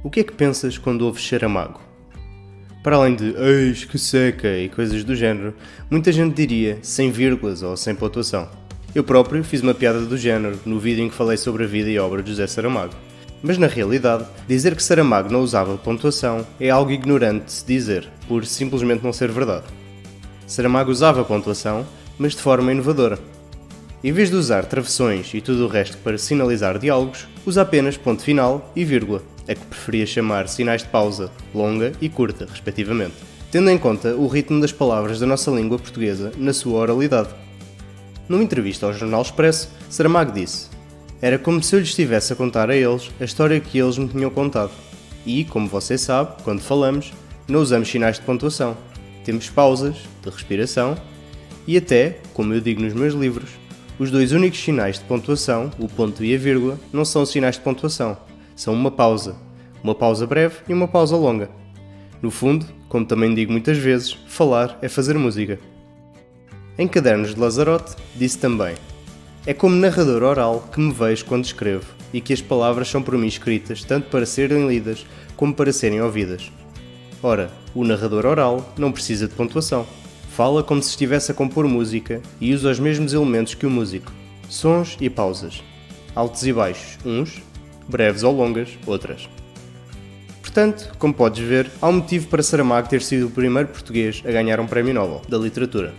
O que é que pensas quando ouves Saramago? Para além de "eis que seca" e coisas do género, muita gente diria sem vírgulas ou sem pontuação. Eu próprio fiz uma piada do género no vídeo em que falei sobre a vida e obra de José Saramago. Mas na realidade, dizer que Saramago não usava pontuação é algo ignorante de se dizer, por simplesmente não ser verdade. Saramago usava pontuação, mas de forma inovadora. Em vez de usar travessões e tudo o resto para sinalizar diálogos, usa apenas ponto final e vírgula, a que preferia chamar sinais de pausa, longa e curta, respectivamente, tendo em conta o ritmo das palavras da nossa língua portuguesa na sua oralidade. Numa entrevista ao Jornal Expresso, Saramago disse: "Era como se eu lhes estivesse a contar a eles a história que eles me tinham contado. E, como você sabe, quando falamos, não usamos sinais de pontuação. Temos pausas, de respiração e até, como eu digo nos meus livros, os dois únicos sinais de pontuação, o ponto e a vírgula, não são sinais de pontuação, são uma pausa breve e uma pausa longa. No fundo, como também digo muitas vezes, falar é fazer música." Em Cadernos de Lazarote, disse também: "É como narrador oral que me vejo quando escrevo e que as palavras são por mim escritas tanto para serem lidas como para serem ouvidas. Ora, o narrador oral não precisa de pontuação. Fala como se estivesse a compor música e usa os mesmos elementos que o músico. Sons e pausas. Altos e baixos, uns. Breves ou longas, outras." Portanto, como podes ver, há um motivo para Saramago ter sido o primeiro português a ganhar um prémio Nobel da literatura.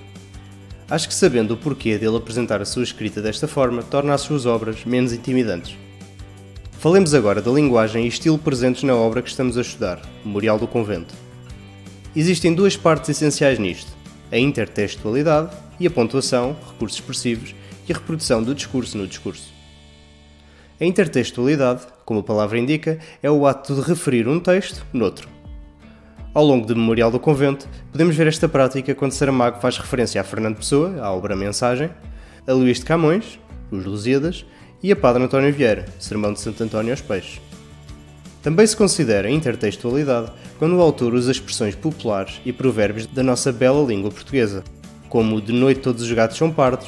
Acho que sabendo o porquê dele apresentar a sua escrita desta forma, torna as suas obras menos intimidantes. Falemos agora da linguagem e estilo presentes na obra que estamos a estudar, Memorial do Convento. Existem duas partes essenciais nisto: a intertextualidade e a pontuação, recursos expressivos, e a reprodução do discurso no discurso. A intertextualidade, como a palavra indica, é o ato de referir um texto noutro. Ao longo de Memorial do Convento, podemos ver esta prática quando Saramago faz referência a Fernando Pessoa, a obra Mensagem, a Luís de Camões, Os Lusíadas, e a Padre António Vieira, Sermão de Santo António aos Peixes. Também se considera intertextualidade quando o autor usa expressões populares e provérbios da nossa bela língua portuguesa, como o "de noite todos os gatos são pardos",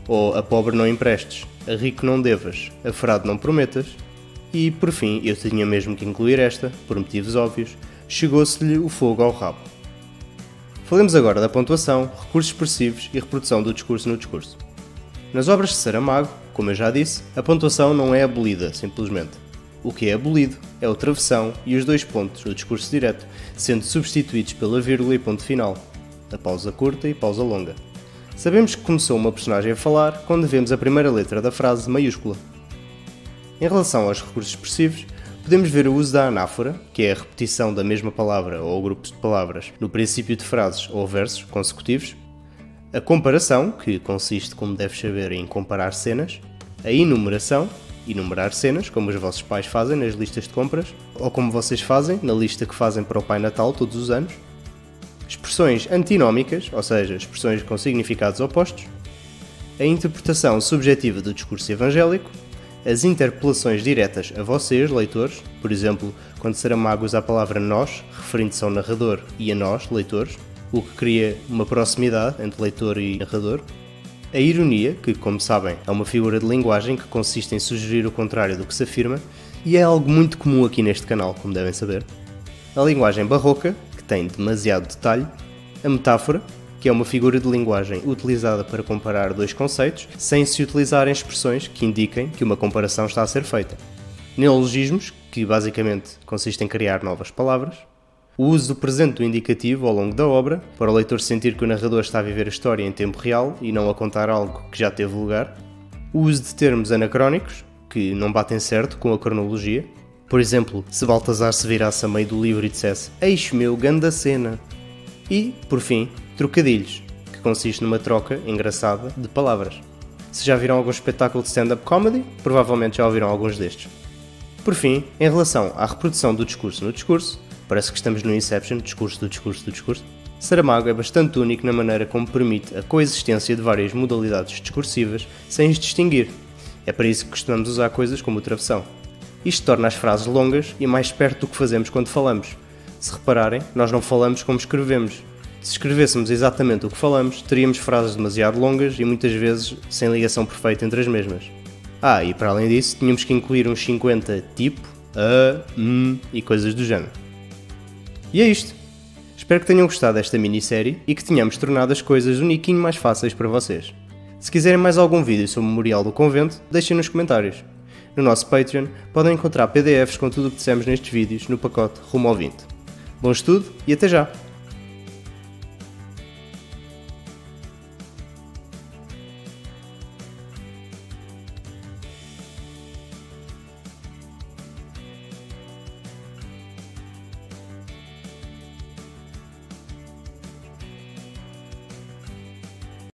ou "a pobre não emprestes", "a rico não devas", "a frade não prometas", e, por fim, eu tinha mesmo que incluir esta, por motivos óbvios, "chegou-se-lhe o fogo ao rabo". Falemos agora da pontuação, recursos expressivos e reprodução do discurso no discurso. Nas obras de Saramago, como eu já disse, a pontuação não é abolida, simplesmente. O que é abolido é o travessão e os dois pontos, o discurso direto, sendo substituídos pela vírgula e ponto final, a pausa curta e pausa longa. Sabemos que começou uma personagem a falar quando vemos a primeira letra da frase maiúscula. Em relação aos recursos expressivos, podemos ver o uso da anáfora, que é a repetição da mesma palavra ou grupos de palavras no princípio de frases ou versos consecutivos, a comparação, que consiste, como deves saber, em comparar cenas, a enumeração, enumerar cenas, como os vossos pais fazem nas listas de compras, ou como vocês fazem na lista que fazem para o Pai Natal todos os anos, expressões antinómicas, ou seja, expressões com significados opostos, a interpretação subjetiva do discurso evangélico, as interpelações diretas a vocês, leitores, por exemplo, quando Saramago usa a palavra nós, referindo-se ao narrador, e a nós, leitores, o que cria uma proximidade entre leitor e narrador, a ironia, que, como sabem, é uma figura de linguagem que consiste em sugerir o contrário do que se afirma, e é algo muito comum aqui neste canal, como devem saber, a linguagem barroca, que tem demasiado detalhe, a metáfora, que é uma figura de linguagem utilizada para comparar dois conceitos, sem se utilizarem expressões que indiquem que uma comparação está a ser feita, neologismos, que basicamente consiste em criar novas palavras, o uso do presente do indicativo ao longo da obra, para o leitor sentir que o narrador está a viver a história em tempo real e não a contar algo que já teve lugar, o uso de termos anacrónicos, que não batem certo com a cronologia. Por exemplo, se Baltazar se virasse a meio do livro e dissesse "Eis meu, ganda cena", e, por fim, trocadilhos, que consiste numa troca engraçada de palavras. Se já viram algum espetáculo de stand-up comedy, provavelmente já ouviram alguns destes. Por fim, em relação à reprodução do discurso no discurso, parece que estamos no Inception, discurso do discurso do discurso, Saramago é bastante único na maneira como permite a coexistência de várias modalidades discursivas sem as distinguir. É para isso que costumamos usar coisas como o travessão. Isto torna as frases longas e mais perto do que fazemos quando falamos. Se repararem, nós não falamos como escrevemos. Se escrevêssemos exatamente o que falamos, teríamos frases demasiado longas e muitas vezes sem ligação perfeita entre as mesmas. E para além disso, tínhamos que incluir uns 50 tipo, e coisas do género. E é isto. Espero que tenham gostado desta minissérie e que tenhamos tornado as coisas um niquinho mais fáceis para vocês. Se quiserem mais algum vídeo sobre o Memorial do Convento, deixem nos comentários. No nosso Patreon podem encontrar PDFs com tudo o que dissemos nestes vídeos no pacote Rumo ao 20. Bom estudo e até já!